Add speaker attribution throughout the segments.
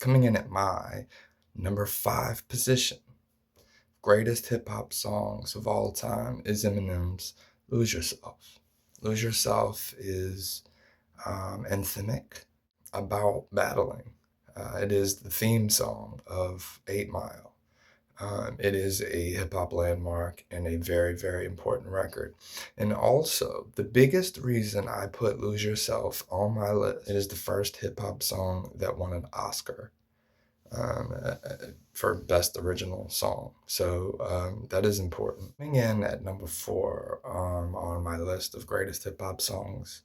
Speaker 1: Coming in at my number 5 position, greatest hip-hop songs of all time is Eminem's Lose Yourself. Lose Yourself is anthemic about battling. It is the theme song of 8 Mile. It is a hip hop landmark and a very, very important record. And also, the biggest reason I put Lose Yourself on my list, it is the first hip hop song that won an Oscar for Best Original Song. So that is important. Coming in at number 4 on my list of greatest hip hop songs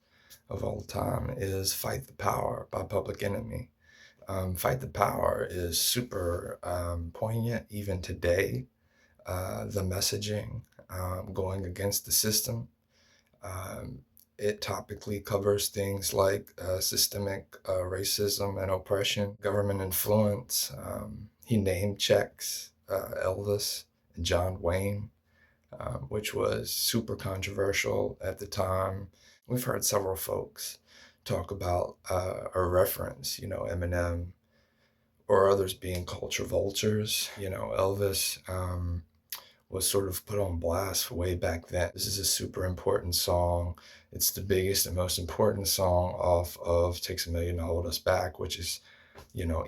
Speaker 1: of all time is Fight the Power by Public Enemy. Fight the Power is super poignant even today. The messaging going against the system. Um, it topically covers things like systemic racism and oppression, government influence. He name checks Elvis and John Wayne, which was super controversial at the time. We've heard several folks talk about or reference, Eminem or others being culture vultures. Elvis was sort of put on blast way back then. This is a super important song. It's the biggest and most important song off of Takes a Million to Hold Us Back, which is,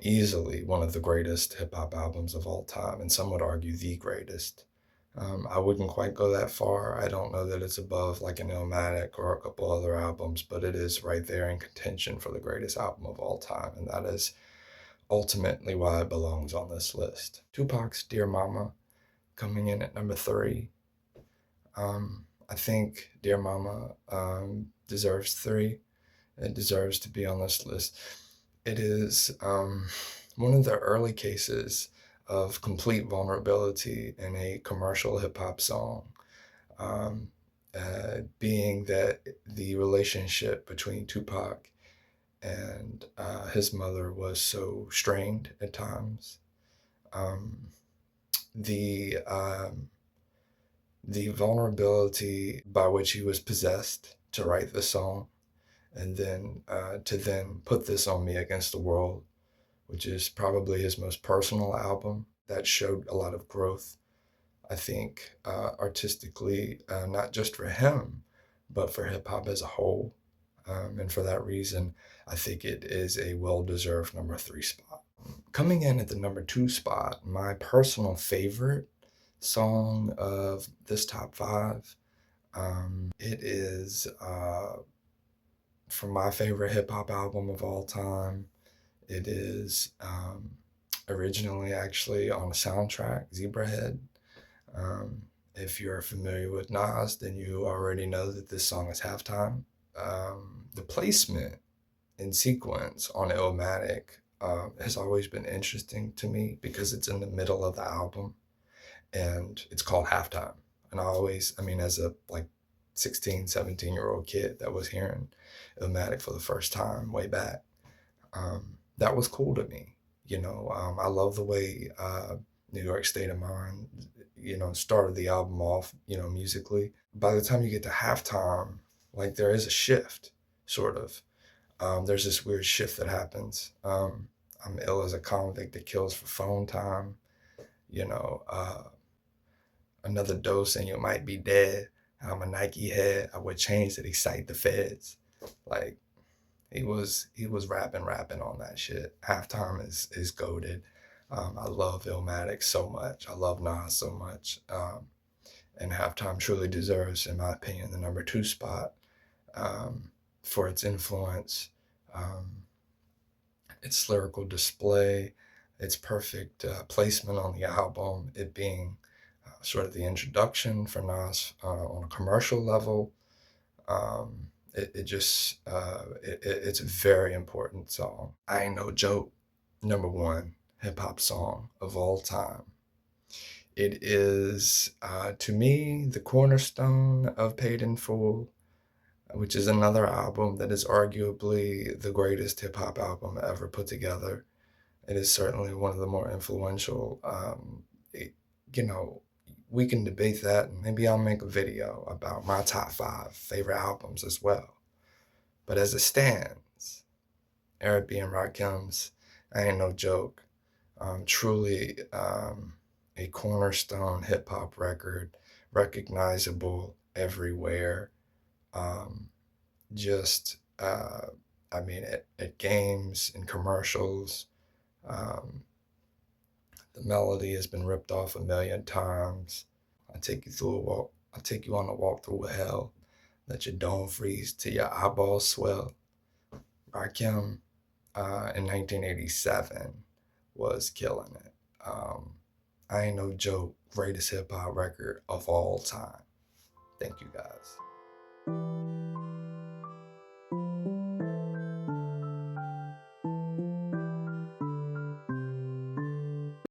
Speaker 1: easily one of the greatest hip hop albums of all time, and some would argue the greatest. I wouldn't quite go that far. I don't know that it's above like an Illmatic or a couple other albums, but it is right there in contention for the greatest album of all time, and that is ultimately why it belongs on this list. Tupac's Dear Mama coming in at number 3. I think Dear Mama deserves 3. It deserves to be on this list. It is one of the early cases of complete vulnerability in a commercial hip hop song, being that the relationship between Tupac and his mother was so strained at times. The the vulnerability by which he was possessed to write the song, and then to then put this on Me Against the World, which is probably his most personal album that showed a lot of growth, I think, artistically, not just for him, but for hip hop as a whole. And for that reason, I think it is a well-deserved number 3 spot. Coming in at the number 2 spot, my personal favorite song of this top 5, it is from my favorite hip hop album of all time. It is originally actually on a soundtrack, Zebrahead. If you're familiar with Nas, then you already know that this song is Halftime. The placement in sequence on Illmatic has always been interesting to me because it's in the middle of the album and it's called Halftime. And as a 16, 17-year-old kid that was hearing Illmatic for the first time way back, that was cool to me. I love the way New York State of Mind, started the album off, musically. By the time you get to Halftime, there is a shift, sort of. There's this weird shift that happens. I'm ill as a convict that kills for phone time. Another dose and you might be dead. I'm a Nike head. I wear chains that excite the feds. Like, he was rapping on that shit. Halftime is goated. I love Illmatic so much. I love Nas so much. And Halftime truly deserves, in my opinion, the number 2 spot for its influence, its lyrical display, its perfect placement on the album, it being sort of the introduction for Nas on a commercial level. It's a very important song. I Ain't No Joke, number 1 hip hop song of all time. It is, to me, the cornerstone of Paid in Full, which is another album that is arguably the greatest hip hop album ever put together. It is certainly one of the more influential. We can debate that, and maybe I'll make a video about my top 5 favorite albums as well. But as it stands, Arabian Rakim's I Ain't No Joke. Truly a cornerstone hip hop record, recognizable everywhere. Um, just, I mean, at games and commercials, um, the melody has been ripped off a million times. I take you through a walk. I take you on a walk through hell. Let your dome freeze till your eyeballs swell. Rakim in 1987 was killing it. Um, I Ain't No Joke, greatest hip hop record of all time. Thank you guys.